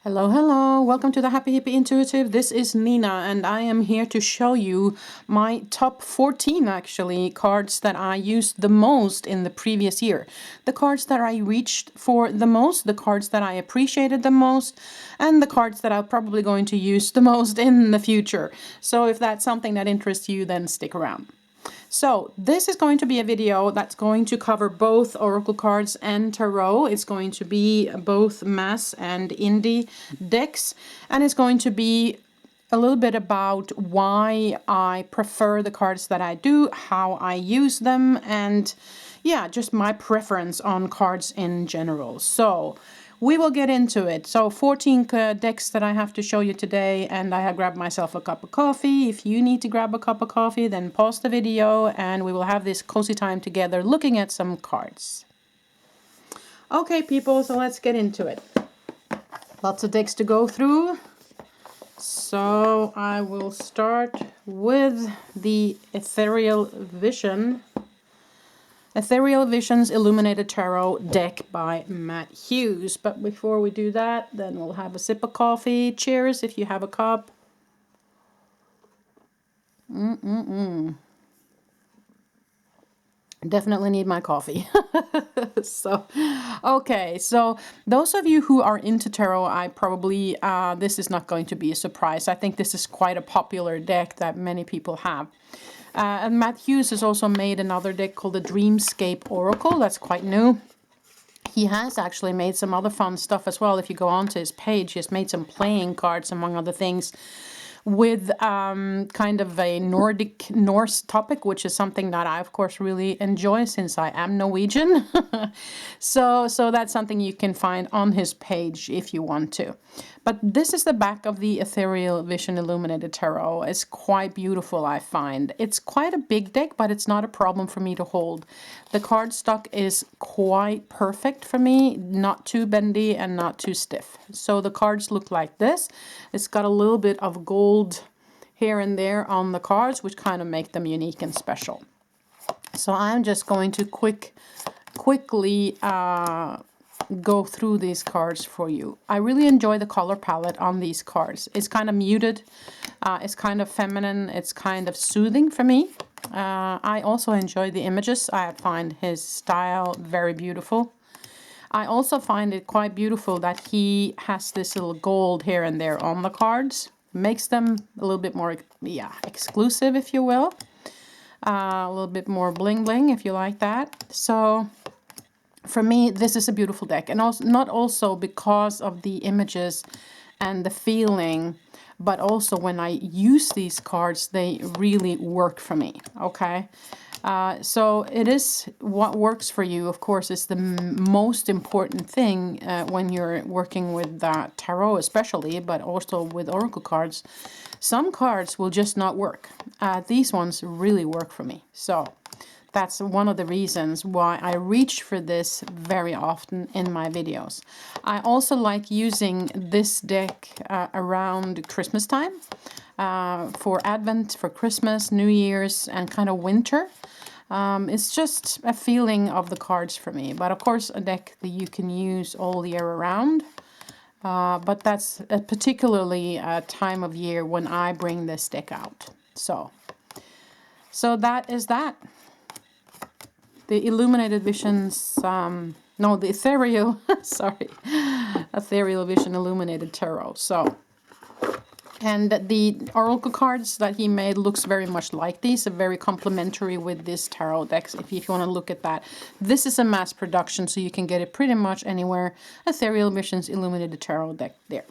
Hello, hello. Welcome to the Happy Hippie Intuitive. This is Nina, and I am here to show you my top 14 actually cards that I used the most in the previous year. The cards that I reached for the most, the cards that I appreciated the most, and the cards that I'm probably going to use the most in the future. So if that's something that interests you, then stick around. So this is going to be a video that's going to cover both oracle cards and tarot. It's going to be both mass and indie decks, and it's going to be a little bit about why I prefer the cards that I do, how I use them, and yeah, just my preference on cards in general. So we will get into it. So 14 decks that I have to show you today, and I have grabbed myself a cup of coffee. If you need to grab a cup of coffee, then pause the video and we will have this cozy time together looking at some cards. Okay, people, so let's get into it. Lots of decks to go through. So I will start with the Ethereal Visions Illuminated Tarot deck by Matt Hughes. But before we do that, then we'll have a sip of coffee. Cheers if you have a cup. Definitely need my coffee. So, okay, so those of you who are into tarot, I probably, this is not going to be a surprise. I think this is quite a popular deck that many people have. And Matt Hughes has also made another deck called the Dreamscape Oracle. That's quite new. He has actually made some other fun stuff as well. If you go onto his page, he has made some playing cards, among other things, with kind of a Norse topic, which is something that I, of course, really enjoy since I am Norwegian. So that's something you can find on his page if you want to. But this is the back of the Ethereal Vision Illuminated Tarot. It's quite beautiful, I find. It's quite a big deck, but it's not a problem for me to hold. The cardstock is quite perfect for me, not too bendy and not too stiff. So the cards look like this. It's got a little bit of gold here and there on the cards, which kind of make them unique and special. So I'm just going to quickly go through these cards for you. I really enjoy the color palette on these cards. It's kind of muted, it's kind of feminine, it's kind of soothing for me. I also enjoy the images. I find his style very beautiful. I also find it quite beautiful that he has this little gold here and there on the cards. Makes them a little bit more, yeah, exclusive, if you will. A little bit more bling bling, if you like that. So for me, this is a beautiful deck, and also not also because of the images and the feeling, but also when I use these cards, they really work for me. Okay, so it is what works for you. Of course, is the most important thing when you're working with tarot, especially, but also with oracle cards. Some cards will just not work. These ones really work for me. So that's one of the reasons why I reach for this very often in my videos. I also like using this deck around Christmas time, for Advent, for Christmas, New Year's, and kind of winter. It's just a feeling of the cards for me. But of course, a deck that you can use all year around. But that's particularly a time of year when I bring this deck out. So that is that. The Illuminated Visions, the Ethereal, sorry, Ethereal Vision Illuminated Tarot. So, and the oracle cards that he made looks very much like these, are very complementary with this tarot decks, if you want to look at that. This is a mass production, so you can get it pretty much anywhere. Ethereal Visions Illuminated Tarot deck there.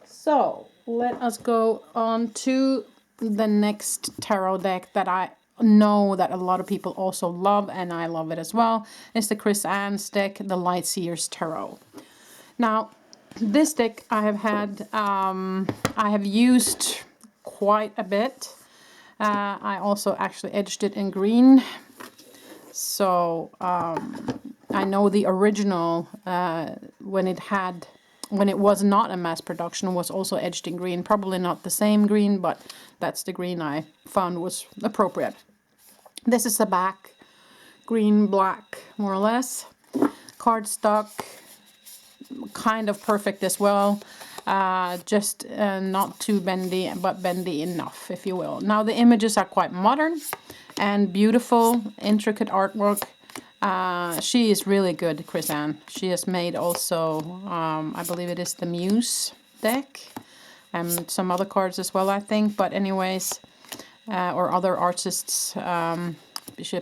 So, let us go on to the next tarot deck that I know that a lot of people also love, and I love it as well. It's the Chris Ann's deck, the Light Seers Tarot. Now, this deck I have had, I have used quite a bit. I also actually edged it in green. So I know the original, when it was not a mass production, was also edged in green. Probably not the same green, but that's the green I found was appropriate. This is the back, green, black, more or less. Cardstock, kind of perfect as well. Just not too bendy, but bendy enough, if you will. Now the images are quite modern and beautiful, intricate artwork. She is really good, Chris-Anne. She has made also, I believe it is the Muse deck, and some other cards as well, I think. But anyways, or other artists'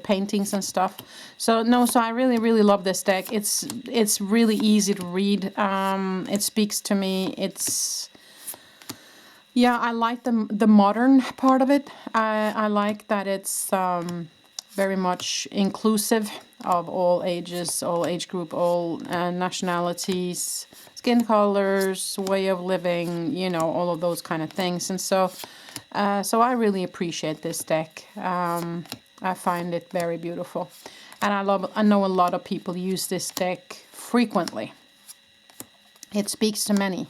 paintings and stuff. So no, so I really, really love this deck. It's really easy to read. It speaks to me. It's, yeah, I like the modern part of it. I like that it's very much inclusive of all ages, all age group, all nationalities, skin colors, way of living, you know, all of those kind of things. And so I really appreciate this deck. I find it very beautiful, and I know a lot of people use this deck frequently. It speaks to many,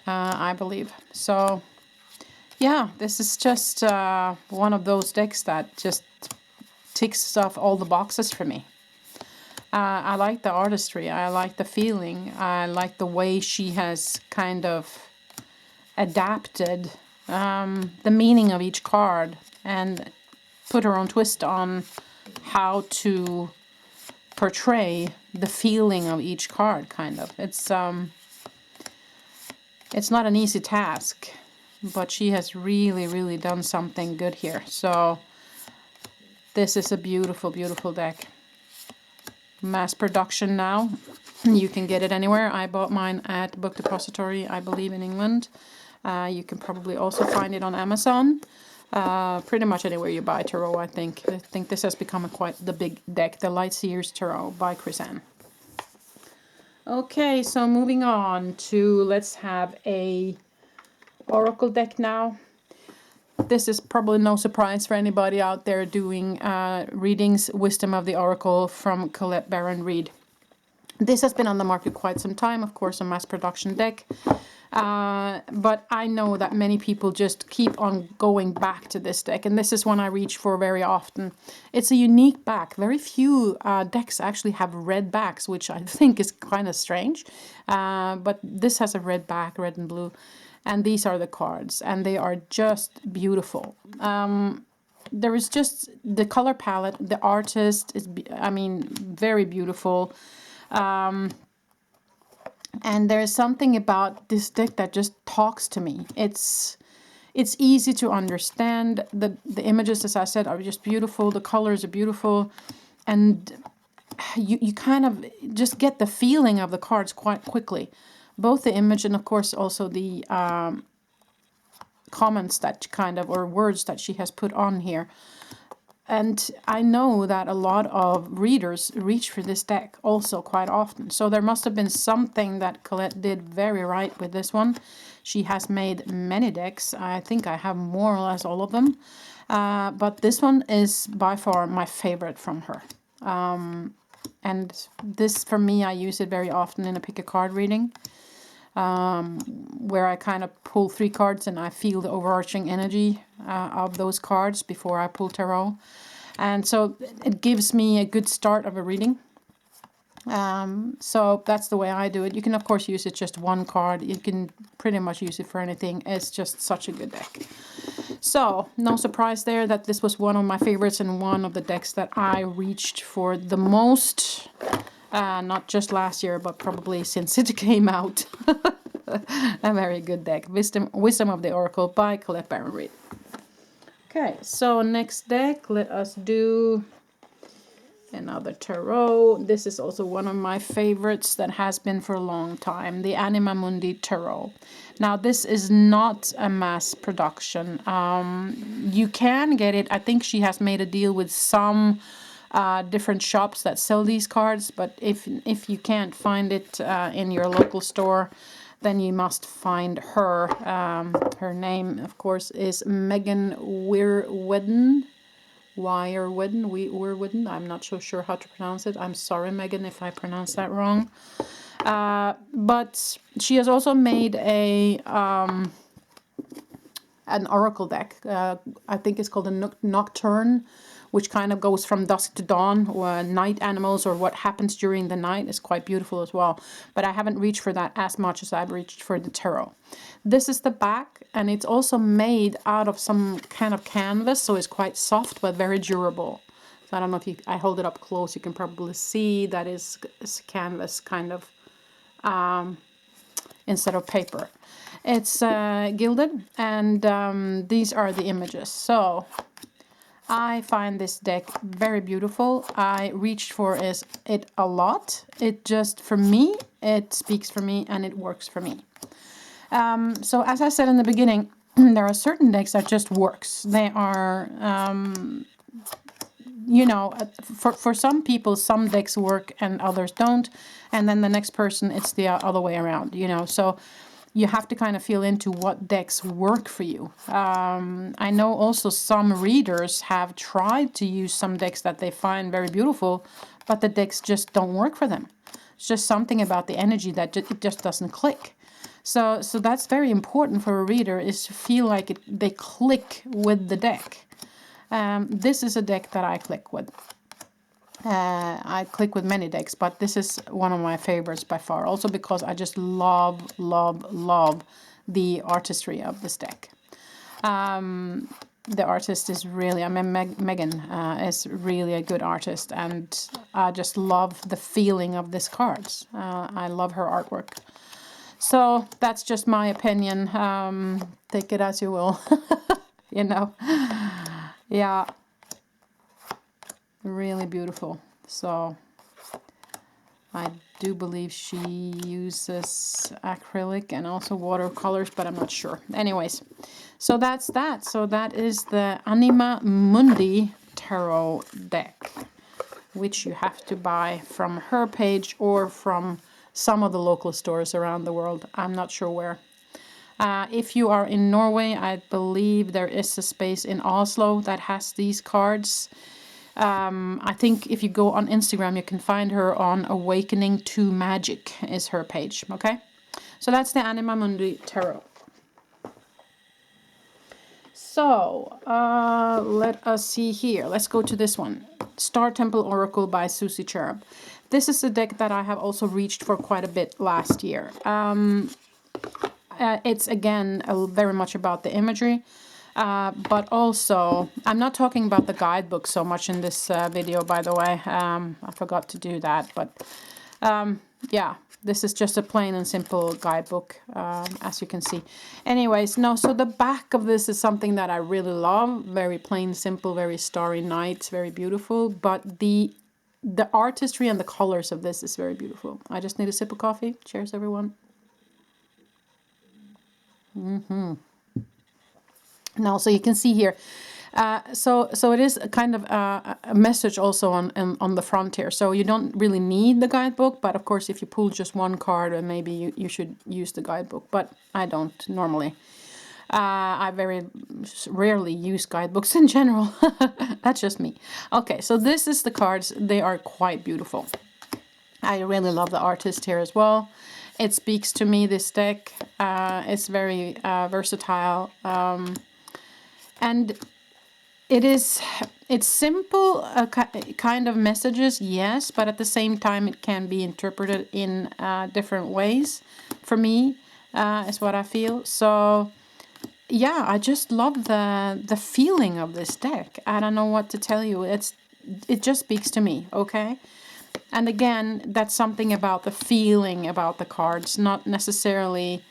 I believe. So yeah, this is just one of those decks that just ticks off all the boxes for me. I like the artistry, I like the feeling, I like the way she has kind of adapted the meaning of each card and put her own twist on how to portray the feeling of each card, kind of. It's not an easy task, but she has really, really done something good here. So this is a beautiful, beautiful deck. Mass production now. You can get it anywhere. I bought mine at Book Depository, I believe, in England. You can probably also find it on Amazon. Pretty much anywhere you buy tarot, I think. I think this has become quite the big deck, the Light Seers Tarot by Chris-Anne. Okay, so moving on to, let's have a oracle deck now. This is probably no surprise for anybody out there doing readings. Wisdom of the Oracle from Colette Baron Reid. This has been on the market quite some time, of course, a mass production deck. But I know that many people just keep on going back to this deck, and this is one I reach for very often. It's a unique back. Very few decks actually have red backs, which I think is kind of strange. But this has a red back, red and blue. And these are the cards, and they are just beautiful. There is just the color palette, the artist is, I mean, very beautiful. And there's something about this deck that just talks to me. It's easy to understand. The images, as I said, are just beautiful. The colors are beautiful, and you kind of just get the feeling of the cards quite quickly. Both the image and, of course, also the comments that kind of, or words that she has put on here. And I know that a lot of readers reach for this deck also quite often. So there must have been something that Colette did very right with this one. She has made many decks. I think I have more or less all of them. But this one is by far my favorite from her. And this, for me, I use it very often in a pick-a-card reading. Where I kind of pull 3 cards and I feel the overarching energy of those cards before I pull tarot. And so it gives me a good start of a reading. So that's the way I do it. You can, of course, use it just one card. You can pretty much use it for anything. It's just such a good deck. So no surprise there that this was one of my favorites and one of the decks that I reached for the most. Not just last year, but probably since it came out. A very good deck. Wisdom of the Oracle by Colette Baron Reid. Okay, so next deck, let us do another tarot. This is also one of my favorites that has been for a long time, the Anima Mundi Tarot. Now, this is not a mass production. You can get it. I think she has made a deal with some different shops that sell these cards, but if you can't find it in your local store, then you must find her. Her name, of course, is Megan Weirwedden. Weirwedden. I'm not so sure how to pronounce it. I'm sorry, Megan, if I pronounce that wrong. But she has also made an oracle deck. I think it's called a Nocturne, which kind of goes from dusk to dawn, or night animals, or what happens during the night, is quite beautiful as well. But I haven't reached for that as much as I've reached for the tarot. This is the back, and it's also made out of some kind of canvas, so it's quite soft but very durable. So I don't know if I hold it up close, you can probably see that is canvas kind of, instead of paper. It's gilded, and these are the images. So I find this deck very beautiful. I reached for it a lot. It just, for me, it speaks for me and it works for me. So as I said in the beginning, there are certain decks that just works. They are, you know, for some people, some decks work and others don't. And then the next person, it's the other way around, you know. So you have to kind of feel into what decks work for you. I know also some readers have tried to use some decks that they find very beautiful, but the decks just don't work for them. It's just something about the energy that it just doesn't click. So that's very important for a reader, is to feel like they click with the deck. This is a deck that I click with. I click with many decks, but this is one of my favorites by far. Also because I just love the artistry of this deck. The artist is really, I mean, Megan is really a good artist, and I just love the feeling of these cards. I love her artwork. So that's just my opinion. Take it as you will, you know. Yeah. Really beautiful. So I do believe she uses acrylic and also watercolors, but I'm not sure. Anyways, so that's that. So that is the Anima Mundi tarot deck, which you have to buy from her page or from some of the local stores around the world. I'm not sure where. If you are in Norway, I believe there is a space in Oslo that has these cards. I think if you go on Instagram, you can find her on Awakening to Magic is her page. Okay, so that's the Anima Mundi tarot. So let us see here. Let's go to this one, Star Temple Oracle by Susie Cherub. This is a deck that I have also reached for quite a bit last year. It's again very much about the imagery. But also, I'm not talking about the guidebook so much in this video, by the way. I forgot to do that, but yeah, this is just a plain and simple guidebook, as you can see. Anyways, no, so the back of this is something that I really love. Very plain, simple, very starry nights, very beautiful. But the artistry and the colors of this is very beautiful. I just need a sip of coffee. Cheers, everyone. Now, so you can see here, so it is a kind of a message also on the front here. So you don't really need the guidebook, but of course, if you pull just one card, then maybe you should use the guidebook. But I don't normally. I very rarely use guidebooks in general. That's just me. Okay, so this is the cards. They are quite beautiful. I really love the artist here as well. It speaks to me, this deck. It's very versatile. And it's simple kind of messages, yes, but at the same time it can be interpreted in different ways. For me, is what I feel. So yeah, I just love the feeling of this deck. I don't know what to tell you. It just speaks to me, okay? And again, that's something about the feeling about the cards, not necessarily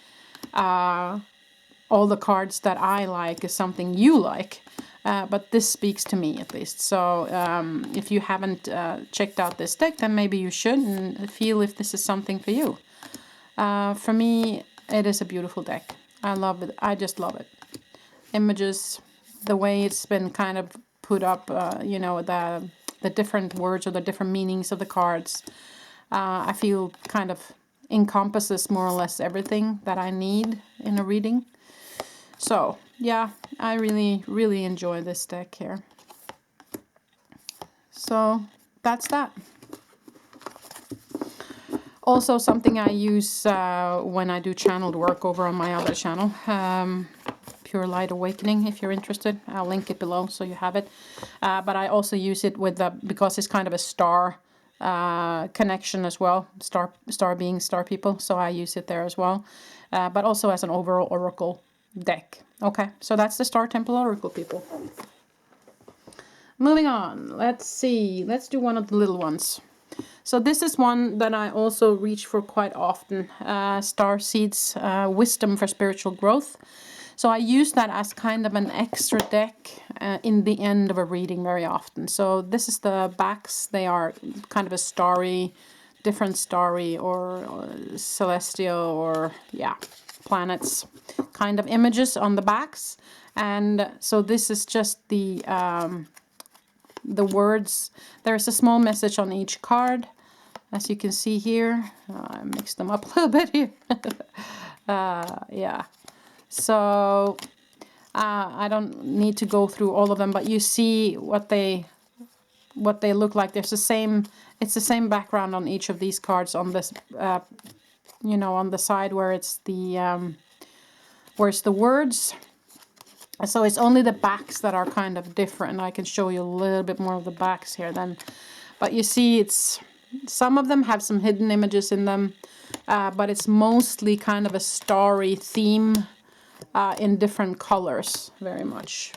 all the cards that I like is something you like, but this speaks to me at least. So if you haven't checked out this deck, then maybe you should and feel if this is something for you. For me, it is a beautiful deck. I love it. I just love it. Images, the way it's been kind of put up, you know, the different words or the different meanings of the cards, I feel kind of encompasses more or less everything that I need in a reading. So, yeah, I really, really enjoy this deck here. So, that's that. Also, something I use when I do channeled work over on my other channel. Pure Light Awakening if you're interested. I'll link it below so you have it. But I also use it with because it's kind of a star connection as well. Star being star people, so I use it there as well. But also as an overall oracle deck. Okay, so that's the Star Temple Oracle, people. Moving on, let's see. Let's do one of the little ones. So this is one that I also reach for quite often. Star Seeds, Wisdom for Spiritual Growth. So I use that as kind of an extra deck in the end of a reading very often. So this is the backs. They are kind of a starry, different starry or celestial or, yeah, planets kind of images on the backs. And so this is just the words. There's a small message on each card, as you can see here. I mixed them up a little bit here. Yeah. So I don't need to go through all of them, but you see what they look like. It's the same background on each of these cards on this, you know, on the side where it's the words. So it's only the backs that are kind of different. I can show you a little bit more of the backs here then. But you see, some of them have some hidden images in them, but it's mostly kind of a starry theme in different colors, very much.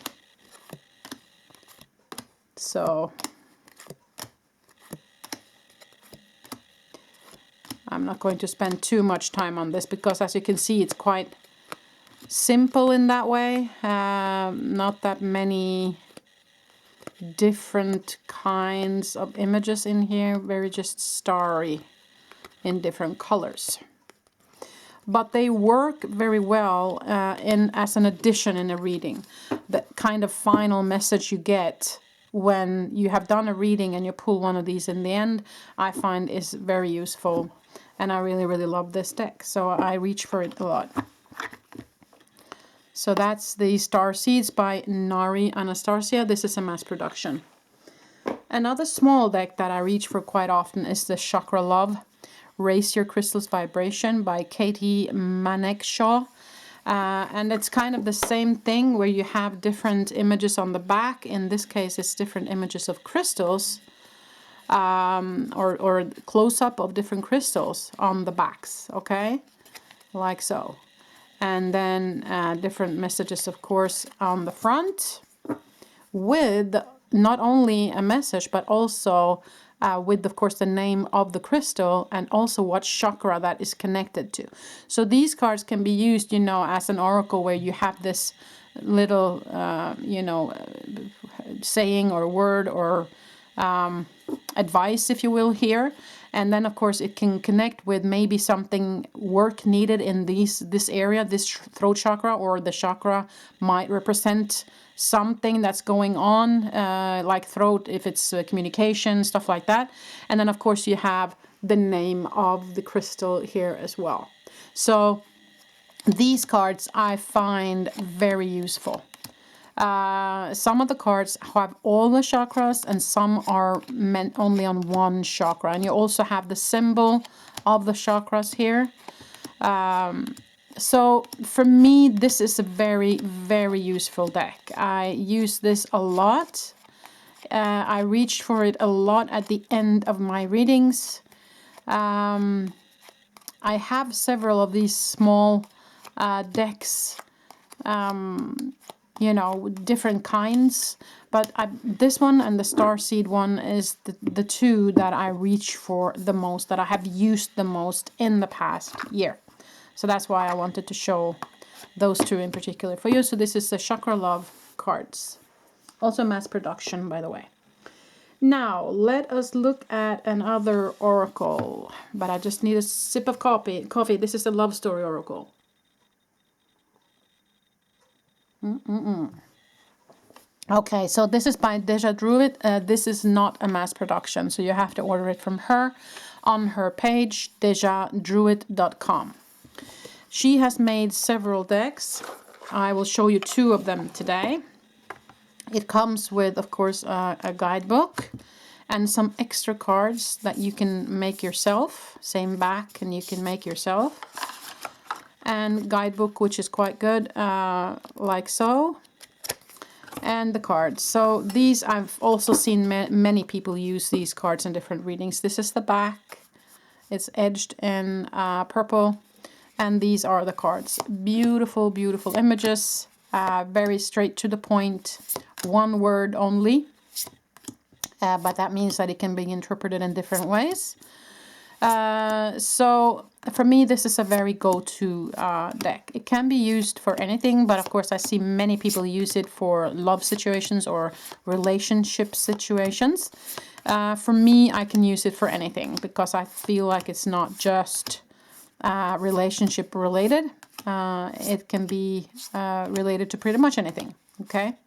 So I'm not going to spend too much time on this because, as you can see, it's quite simple in that way. Not that many different kinds of images in here, very just starry in different colors. But they work very well as an addition in a reading. The kind of final message you get when you have done a reading and you pull one of these in the end, I find is very useful. And I really, really love this deck. So I reach for it a lot. So that's the Star Seeds by Nari Anastasia. This is a mass production. Another small deck that I reach for quite often is the Chakra Love, Raise Your Crystal's Vibration by Katie Manekshaw. And it's kind of the same thing where you have different images on the back. In this case, it's different images of crystals, or close-up of different crystals on the backs, okay? Like so. And then different messages, of course, on the front with not only a message, but also with, of course, the name of the crystal and also what chakra that is connected to. So these cards can be used, you know, as an oracle where you have this little, you know, saying or word or advice, if you will, here. And then, of course, it can connect with maybe something work needed in this area, this throat chakra, or the chakra might represent something that's going on, like throat, if it's communication, stuff like that. And then, of course, you have the name of the crystal here as well. So these cards I find very useful. Some of the cards have all the chakras and some are meant only on one chakra. And you also have the symbol of the chakras here. So for me, this is a very, very useful deck. I use this a lot. I reach for it a lot at the end of my readings. I have several of these small decks, you know, different kinds, but this one and the Starseed one is the two that I reach for the most, that I have used the most in the past year. So that's why I wanted to show those two in particular for you. So this is the Chakra Love cards. Also mass production, by the way. Now, let us look at another oracle. But I just need a sip of coffee. This is the Love Story Oracle. Okay, so this is by Deja Druid. This is not a mass production, so you have to order it from her on her page, dejadruid.com. She has made several decks. I will show you two of them today. It comes with, of course, a guidebook and some extra cards that you can make yourself. Same back, and you can make yourself. and guidebook, which is quite good, like so, and the cards. So these, I've also seen many people use these cards in different readings. This is the back. It's edged in purple, and these are the cards. Beautiful, beautiful images, very straight to the point, one word only, but that means that it can be interpreted in different ways. So for me, this is a very go-to deck. It can be used for anything, but of course I see many people use it for love situations or relationship situations. For me, I can use it for anything because I feel like it's not just relationship related. It can be related to pretty much anything, okay?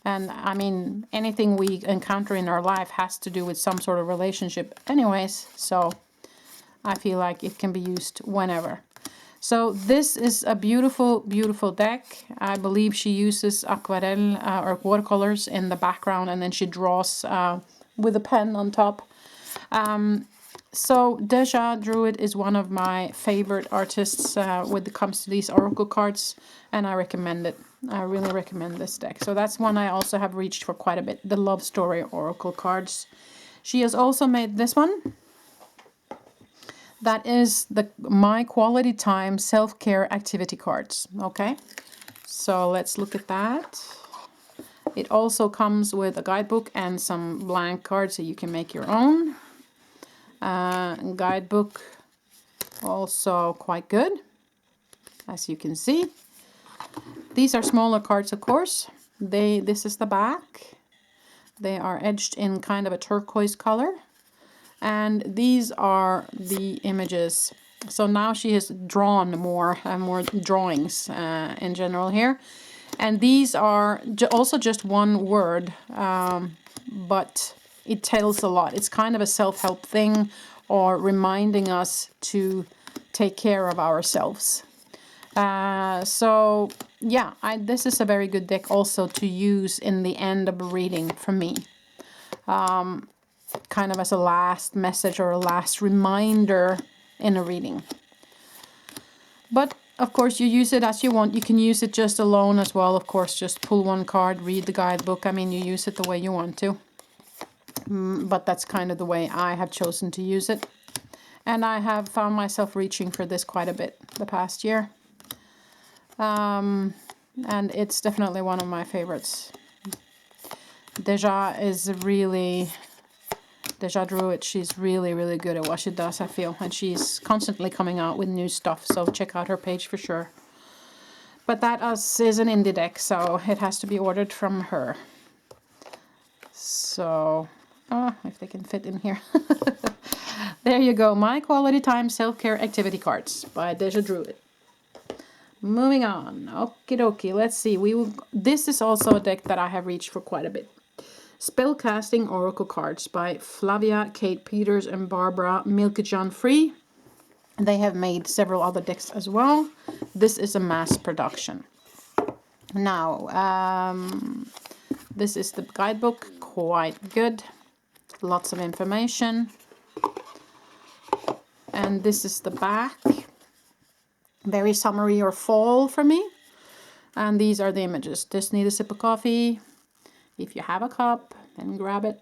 And I mean, anything we encounter in our life has to do with some sort of relationship anyways, so I feel like it can be used whenever. So this is a beautiful, beautiful deck. I believe she uses aquarelle or watercolors in the background, and then she draws with a pen on top. So Deja Druid is one of my favorite artists when it comes to these oracle cards, and I recommend it. I really recommend this deck. So that's one I also have reached for quite a bit, the Love Story oracle cards. She has also made this one. That is the My Quality Time Self-Care Activity cards. Okay, so let's look at that. It also comes with a guidebook and some blank cards so you can make your own. Guidebook also quite good, as you can see. These are smaller cards, of course. This is the back. They are edged in kind of a turquoise color. And these are the images. So now she has drawn more drawings in general here. And these are also just one word, but it tells a lot. It's kind of a self-help thing, or reminding us to take care of ourselves. So yeah, this is a very good deck also to use in the end of a reading for me. Kind of as a last message or a last reminder in a reading. But of course you use it as you want. You can use it just alone as well. Of course, just pull one card, read the guidebook. I mean, you use it the way you want to. But that's kind of the way I have chosen to use it. And I have found myself reaching for this quite a bit the past year. And it's definitely one of my favorites. Deja Druid, she's really, really good at what she does, I feel. And she's constantly coming out with new stuff, so check out her page for sure. But that is an indie deck, so it has to be ordered from her. So, if they can fit in here. There you go, My Quality Time Self-Care Activity Cards by Deja Druid. Moving on. Okie dokie, let's see. This is also a deck that I have reached for quite a bit. Spellcasting Oracle Cards by Flavia, Kate Peters, and Barbara Milkejan Free. They have made several other decks as well. This is a mass production. Now, this is the guidebook, quite good. Lots of information. And this is the back. Very summery or fall for me. And these are the images. Just need a sip of coffee. If you have a cup, then grab it.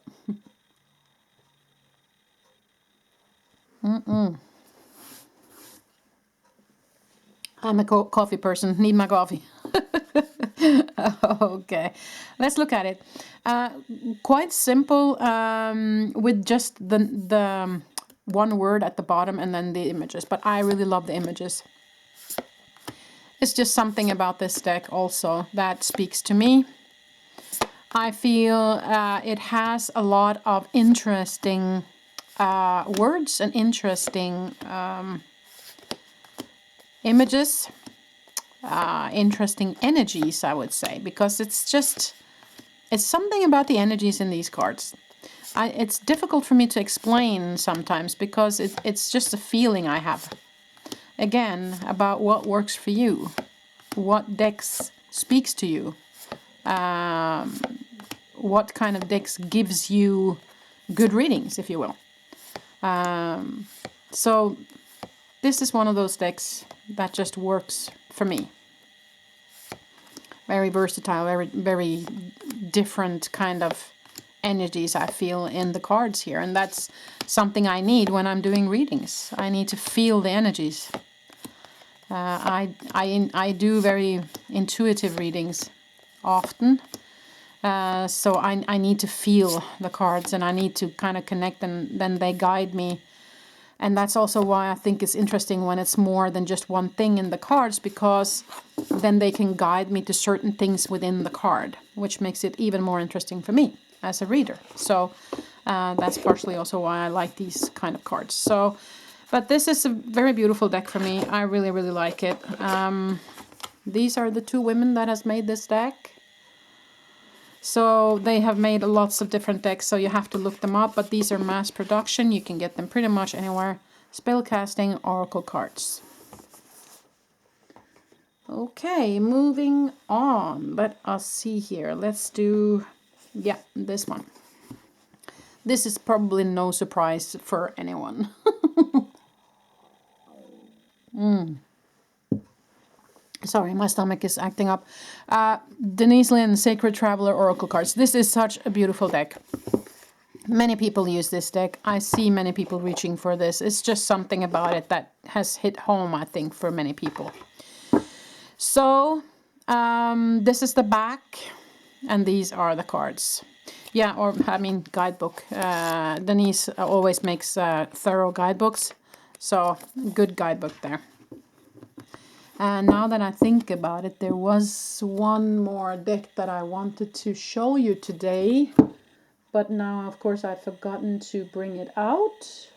I'm a coffee person. Need my coffee. Okay, let's look at it. Quite simple, with just the one word at the bottom and then the images. But I really love the images. It's just something about this deck also that speaks to me. I feel it has a lot of interesting words and interesting images, interesting energies, I would say, because it's something about the energies in these cards. It's difficult for me to explain sometimes because it's just a feeling I have. Again, about what works for you, what decks speaks to you. What kind of decks gives you good readings, if you will. So this is one of those decks that just works for me. Very versatile, very different kind of energies I feel in the cards here. And that's something I need when I'm doing readings. I need to feel the energies. I do very intuitive readings often. So I need to feel the cards, and I need to kind of connect, and then they guide me. And that's also why I think it's interesting when it's more than just one thing in the cards, because then they can guide me to certain things within the card, which makes it even more interesting for me as a reader. So that's partially also why I like these kind of cards. So, but this is a very beautiful deck for me. I really, really like it. These are the two women that has made this deck. So they have made lots of different decks, so you have to look them up, but these are mass production. You can get them pretty much anywhere. Spellcasting Oracle cards. Okay, moving on. Let us see here. Let's do, yeah, this one. This is probably no surprise for anyone. Sorry, my stomach is acting up. Denise Linn, Sacred Traveler Oracle cards. This is such a beautiful deck. Many people use this deck. I see many people reaching for this. It's just something about it that has hit home, I think, for many people. So, this is the back, and these are the cards. Yeah, or, I mean, guidebook. Denise always makes thorough guidebooks. So, good guidebook there. And now that I think about it, there was one more deck that I wanted to show you today. But now, of course, I've forgotten to bring it out.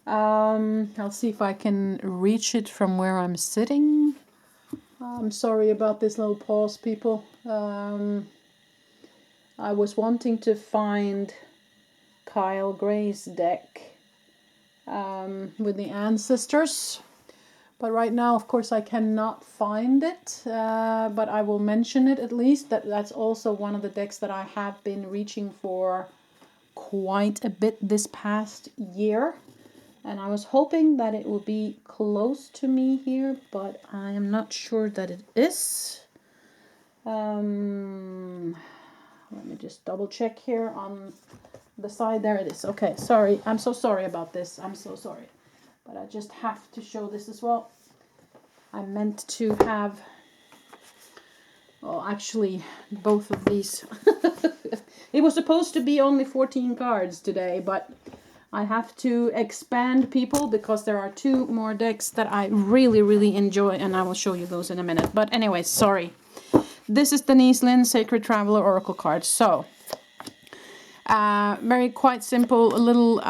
I'll see if I can reach it from where I'm sitting. I'm sorry about this little pause, people. I was wanting to find Kyle Gray's deck with the ancestors. But right now, of course, I cannot find it, but I will mention it at least. That's also one of the decks that I have been reaching for quite a bit this past year. And I was hoping that it would be close to me here, but I am not sure that it is. Let me just double check here on the side. There it is. Okay, sorry. I'm so sorry about this. I'm so sorry. But I just have to show this as well. I meant to have, well, actually, both of these. It was supposed to be only 14 cards today, but I have to expand, people, because there are two more decks that I really, really enjoy, and I will show you those in a minute. But anyway, sorry. This is Denise Linn, Sacred Traveler Oracle cards. So, very quite simple, a little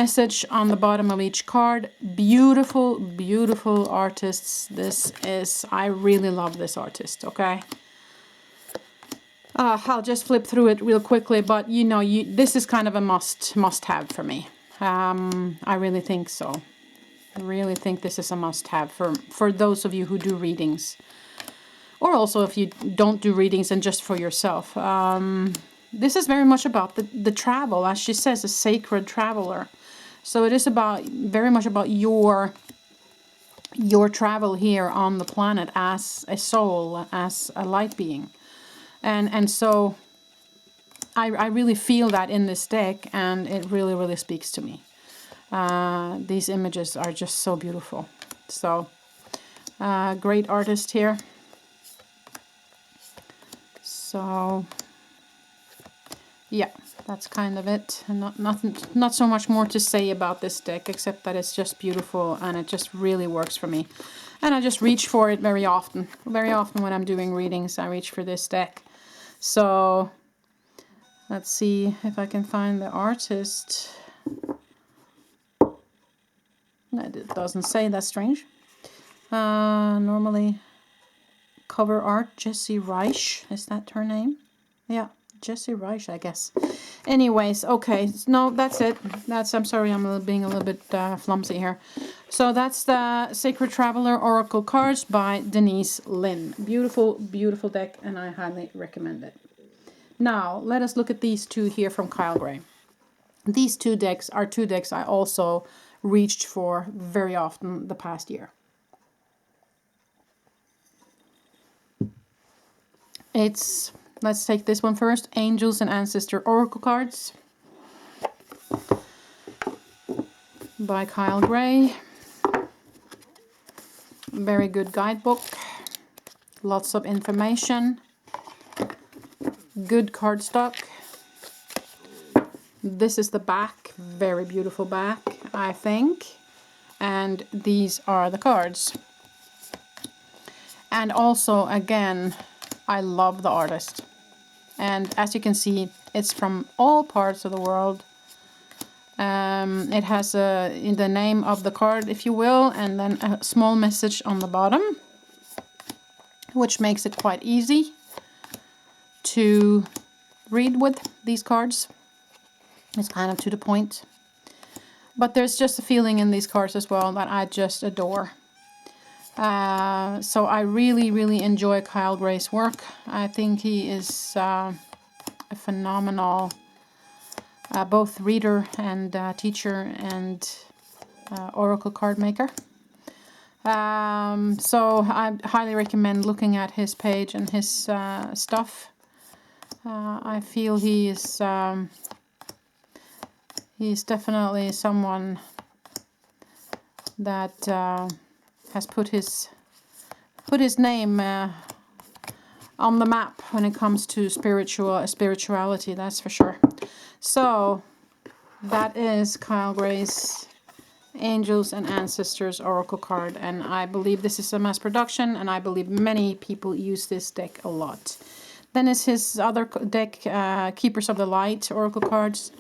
message on the bottom of each card. Beautiful, beautiful artists. This is, I really love this artist, okay? I'll just flip through it real quickly, but you know, this is kind of a must-have for me. I really think so. I really think this is a must-have for those of you who do readings. Or also if you don't do readings and just for yourself. This is very much about the travel, as she says, a sacred traveler. So it is about very much about your travel here on the planet as a soul, as a light being. And so I really feel that in this deck, and it really, really speaks to me. These images are just so beautiful. So, great artist here. So, yeah, that's kind of it. Not so much more to say about this deck, except that it's just beautiful, and it just really works for me. And I just reach for it very often. Very often when I'm doing readings, I reach for this deck. So, let's see if I can find the artist. It doesn't say, that's strange. Normally, cover art, Jessie Reich, is that her name? Yeah, Jessie Reich, I guess. Anyways, okay, no, that's it. I'm sorry, I'm being a little bit flumsy here. So that's the Sacred Traveler Oracle cards by Denise Linn. Beautiful, beautiful deck, and I highly recommend it. Now, let us look at these two here from Kyle Gray. These two decks are two decks I also reached for very often the past year. Let's take this one first. Angels and Ancestor Oracle Cards by Kyle Gray. Very good guidebook. Lots of information. Good cardstock. This is the back. Very beautiful back, I think. And these are the cards. And also, again, I love the artist. And as you can see, it's from all parts of the world. It has the name of the card, if you will, and then a small message on the bottom, which makes it quite easy to read with these cards. It's kind of to the point. But there's just a feeling in these cards as well that I just adore. So I really, really enjoy Kyle Gray's work. I think he is a phenomenal both reader and teacher and oracle card maker. So I highly recommend looking at his page and his stuff. I feel he's definitely someone that has put his name on the map when it comes to spirituality, that's for sure. So that is Kyle Gray's Angels and Ancestors Oracle card, and I believe this is a mass production, and I believe many people use this deck a lot. Then is his other deck, Keepers of the Light Oracle cards,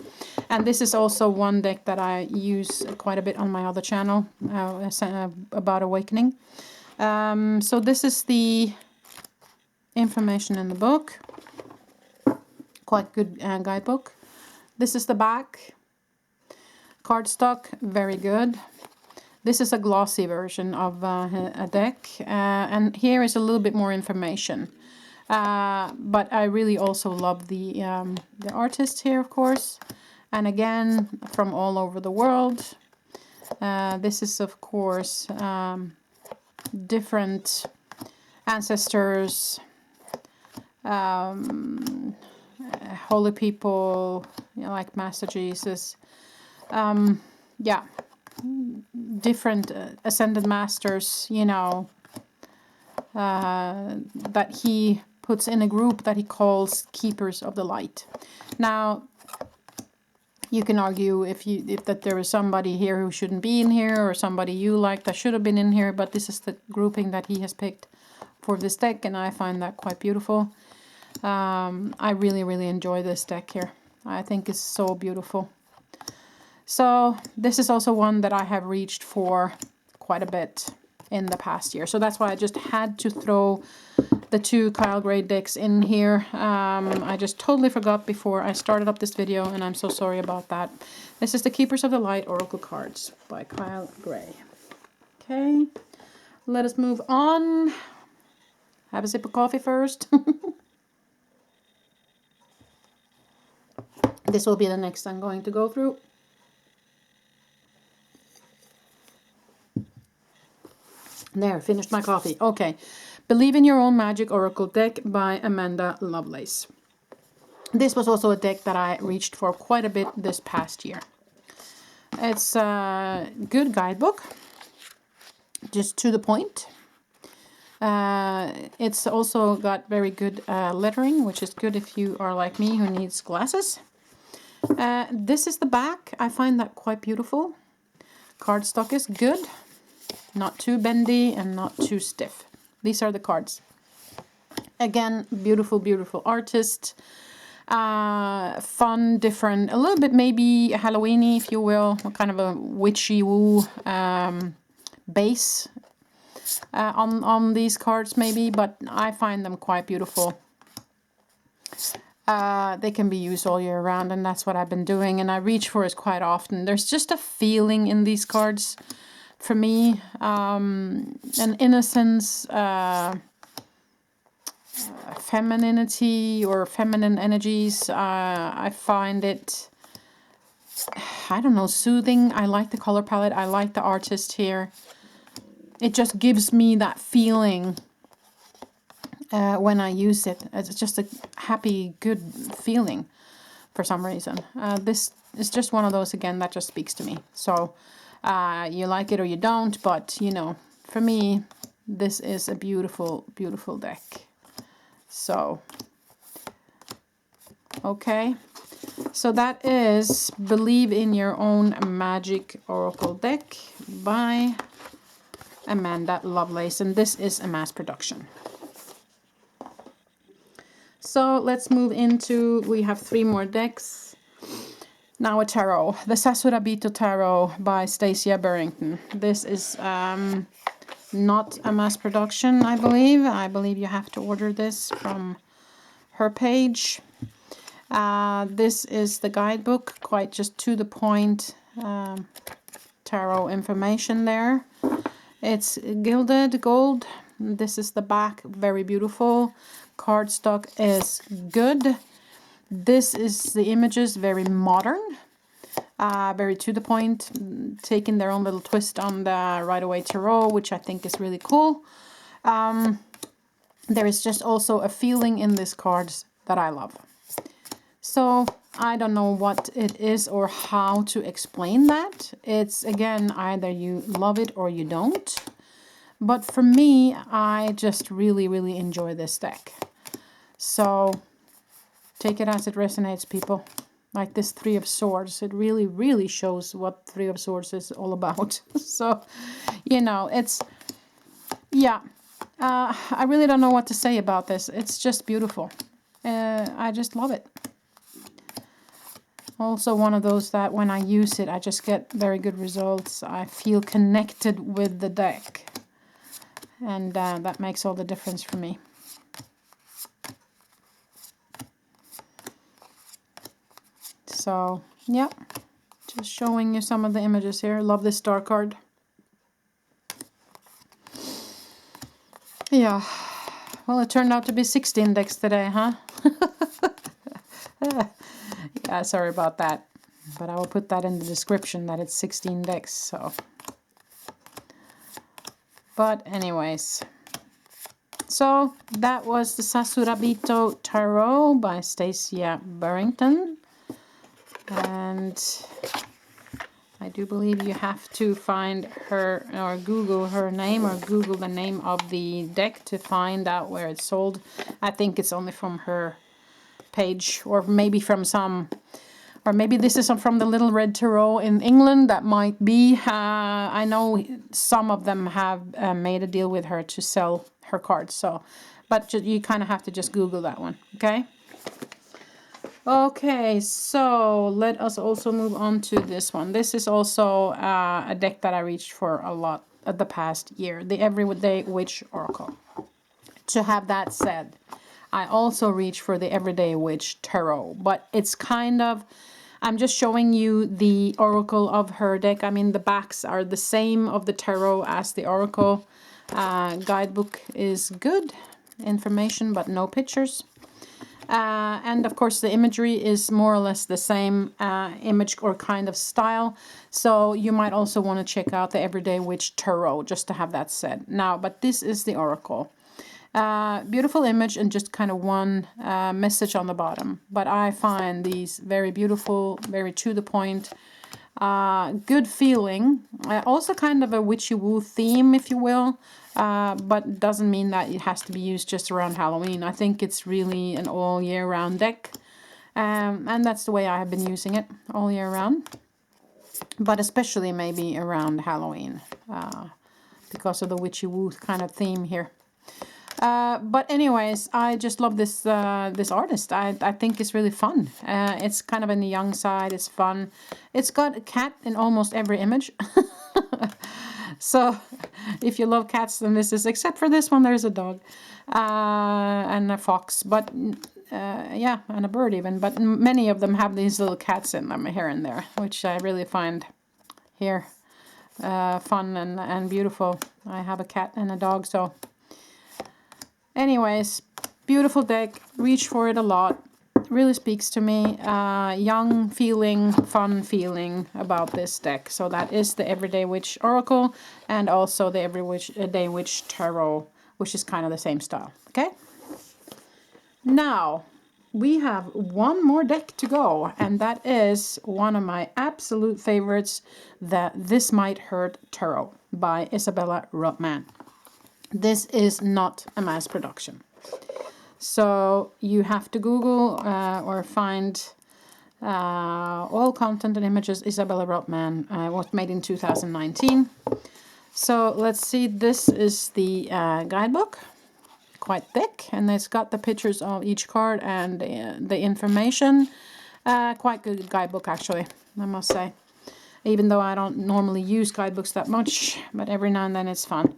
and this is also one deck that I use quite a bit on my other channel about awakening. So this is the information in the book. Quite good guidebook. This is the back. Cardstock, very good. This is a glossy version of a deck, and here is a little bit more information. But I really also love the artist here, of course, and again from all over the world. This is, of course, different ancestors, holy people, like Master Jesus. Yeah, different ascended masters, that he puts in a group that he calls Keepers of the Light. Now, you can argue if that there is somebody here who shouldn't be in here, or somebody you like that should have been in here, but this is the grouping that he has picked for this deck, and I find that quite beautiful. I really, really enjoy this deck here. I think it's so beautiful. So this is also one that I have reached for quite a bit in the past year. So that's why I just had to throw the two Kyle Gray decks in here. I just totally forgot before I started up this video, and I'm so sorry about that. This is the Keepers of the Light Oracle Cards by Kyle Gray. Okay, let us move on. Have a sip of coffee first. This will be the next I'm going to go through. There, finished my coffee. Okay. Believe in Your Own Magic Oracle deck by Amanda Lovelace. This was also a deck that I reached for quite a bit this past year. It's a good guidebook, just to the point. It's also got very good lettering, which is good if you are like me who needs glasses. This is the back. I find that quite beautiful. Cardstock is good. Not too bendy and not too stiff. These are the cards. Again, beautiful, beautiful artist. Fun, different, a little bit maybe Halloween-y, if you will. Kind of a witchy woo base on these cards maybe, but I find them quite beautiful. They can be used all year round, and that's what I've been doing, and I reach for it quite often. There's just a feeling in these cards for me, an innocence, femininity or feminine energies. I find it I don't know, soothing. I like the color palette. I like the artist here. It just gives me that feeling when I use it. It's just a happy, good feeling for some reason. This is just one of those, again, that just speaks to me. So you like it or you don't, but, you know, for me, this is a beautiful, beautiful deck. So, okay. So that is Believe in Your Own Magic Oracle deck by Amanda Lovelace, and this is a mass production. So let's move into, we have 3 more decks. Now a tarot, the Sasurabito Tarot by Stacia Barrington. This is not a mass production, I believe. I believe you have to order this from her page. This is the guidebook, quite just to the point tarot information there. It's gilded gold. This is the back, very beautiful. Cardstock is good. This is the images, very modern, very to the point, taking their own little twist on the Right Away Tarot, which I think is really cool. There is just also a feeling in these cards that I love. So I don't know what it is or how to explain that. It's, again, either you love it or you don't. But for me, I just really, really enjoy this deck. So take it as it resonates, people. Like this 3 of Swords, it really, really shows what 3 of Swords is all about. So, you know, it's, yeah. I really don't know what to say about this. It's just beautiful. I just love it. Also one of those that when I use it, I just get very good results. I feel connected with the deck. And that makes all the difference for me. So, yeah. Just showing you some of the images here. Love this star card. Yeah. Well, it turned out to be 16 decks today, huh? Yeah, sorry about that. But I will put that in the description that it's 16 decks, so. But anyways. So, that was the Sasurabito Tarot by Stacia Barrington. And I do believe you have to find her or Google her name or Google the name of the deck to find out where it's sold. I think it's only from her page, or maybe from some, or maybe this is from the Little Red Tarot in England. That might be. I know some of them have made a deal with her to sell her cards. So, but you kind of have to just Google that one. Okay. Okay, so let us also move on to this one. This is also a deck that I reached for a lot of the past year, the Everyday Witch Oracle. To have that said, I also reach for the Everyday Witch Tarot, but it's kind of, I'm just showing you the oracle of her deck. I mean, the backs are the same of the tarot as the oracle. Guidebook is good information, but no pictures. And of course the imagery is more or less the same image or kind of style. So you might also want to check out the Everyday Witch Tarot, just to have that said. Now, but this is the oracle. Beautiful image and just kind of one message on the bottom. But I find these very beautiful, very to the point, good feeling. Also kind of a witchy woo theme, if you will. But doesn't mean that it has to be used just around Halloween. I think it's really an all year round deck. And that's the way I have been using it, all year round. But especially maybe around Halloween. Because of the witchy woo kind of theme here. But anyways, I just love this this artist. I think it's really fun. It's kind of on the young side. It's fun. It's got a cat in almost every image. So if you love cats, then this is, except for this one, there's a dog and a fox. But yeah, and a bird even. But many of them have these little cats in them here and there, which I really find here fun and beautiful. I have a cat and a dog, so... Anyways, beautiful deck. Reach for it a lot. really speaks to me. Young feeling, fun feeling about this deck. So that is the Everyday Witch Oracle and also the Everyday Witch Tarot, which is kind of the same style. Okay? Now, we have one more deck to go, and that is one of my absolute favorites, the This Might Hurt Tarot by Isabella Rotman. This is not a mass production. So you have to Google or find all content and images Isabella Rotman. Was made in 2019. So let's see, this is the guidebook. Quite thick, and it's got the pictures of each card and the information. Quite good guidebook, actually, I must say. Even though I don't normally use guidebooks that much, but every now and then it's fun.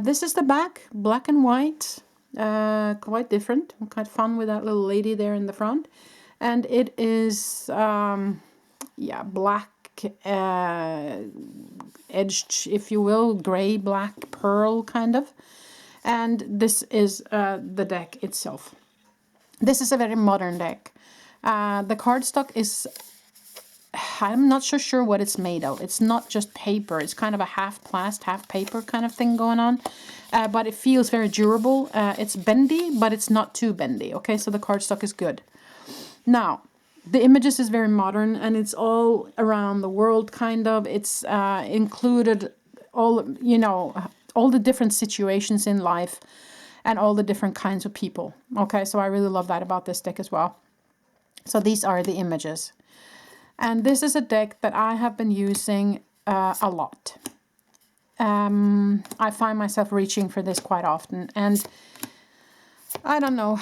This is the back, black and white. Quite different, quite fun with that little lady there in the front. And it is, yeah, black edged, if you will, gray, black, pearl kind of. And this is the deck itself. This is a very modern deck. The cardstock is, I'm not so sure what it's made of. It's not just paper. It's kind of a half plast, half paper kind of thing going on. But it feels very durable. It's bendy, but it's not too bendy. Okay, so the cardstock is good. Now, the images is very modern, and it's all around the world, kind of. It's included all, you know, all the different situations in life and all the different kinds of people. Okay, so I really love that about this deck as well. So these are the images. And this is a deck that I have been using a lot. I find myself reaching for this quite often. And I don't know.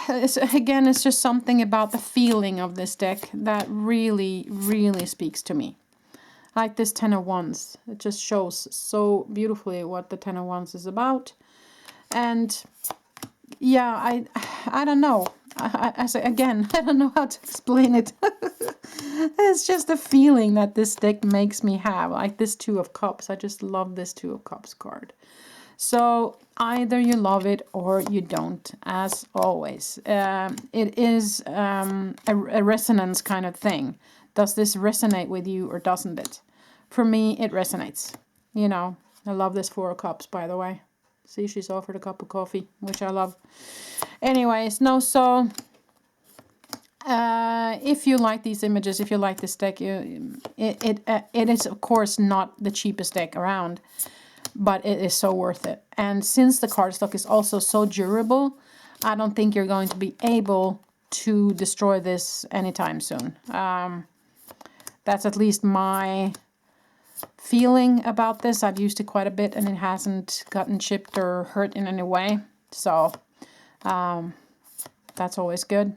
It's just something about the feeling of this deck that really, really speaks to me. Like this Ten of Wands. It just shows so beautifully what the Ten of Wands is about. And yeah, I don't know. I say again, I don't know how to explain it. It's just a feeling that this deck makes me have. Like this Two of Cups. I just love this Two of Cups card. So either you love it or you don't, as always. It is a resonance kind of thing. Does this resonate with you or doesn't it? For me, it resonates. You know, I love this Four of Cups, by the way. See, she's offered a cup of coffee, which I love. Anyways, no, so if you like these images, if you like this deck, it is, of course, not the cheapest deck around, but it is so worth it. And since the cardstock is also so durable, I don't think you're going to be able to destroy this anytime soon. That's at least my feeling about this. I've used it quite a bit and it hasn't gotten chipped or hurt in any way. So that's always good.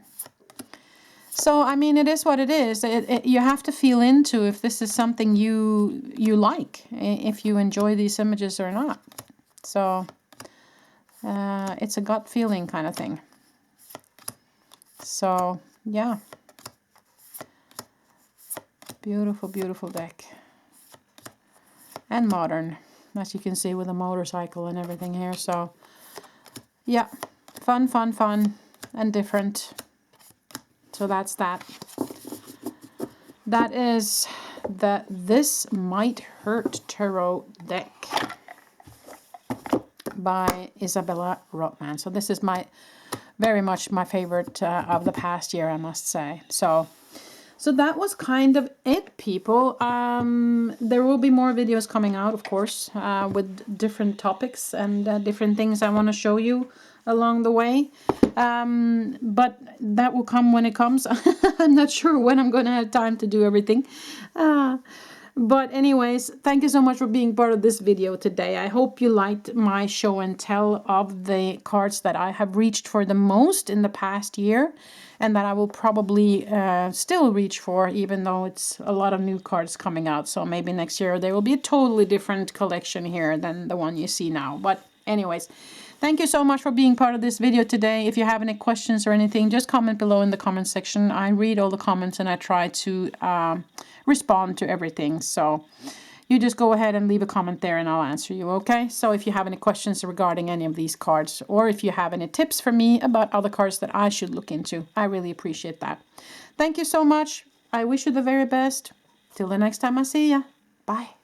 So, I mean, it is what it is. You have to feel into if this is something you like, if you enjoy these images or not. So it's a gut feeling kind of thing. So, yeah. Beautiful, beautiful deck. And modern, as you can see with the motorcycle and everything here. So, yeah. Fun, fun, fun. And different. So that's that. That is the This Might Hurt Tarot deck by Isabella Rotman. So this is very much my favorite of the past year, I must say. So that was kind of it, people. There will be more videos coming out, of course, with different topics and different things I want to show you along the way. But that will come when it comes. I'm not sure when I'm going to have time to do everything. But anyways, thank you so much for being part of this video today. I hope you liked my show and tell of the cards that I have reached for the most in the past year, and that I will probably still reach for, even though it's a lot of new cards coming out. So maybe next year there will be a totally different collection here than the one you see now. But anyways, thank you so much for being part of this video today. If you have any questions or anything, just comment below in the comment section. I read all the comments and I try to respond to everything. So you just go ahead and leave a comment there and I'll answer you, okay? So if you have any questions regarding any of these cards, or if you have any tips for me about other cards that I should look into, I really appreciate that. Thank you so much. I wish you the very best. Till the next time I see ya. Bye.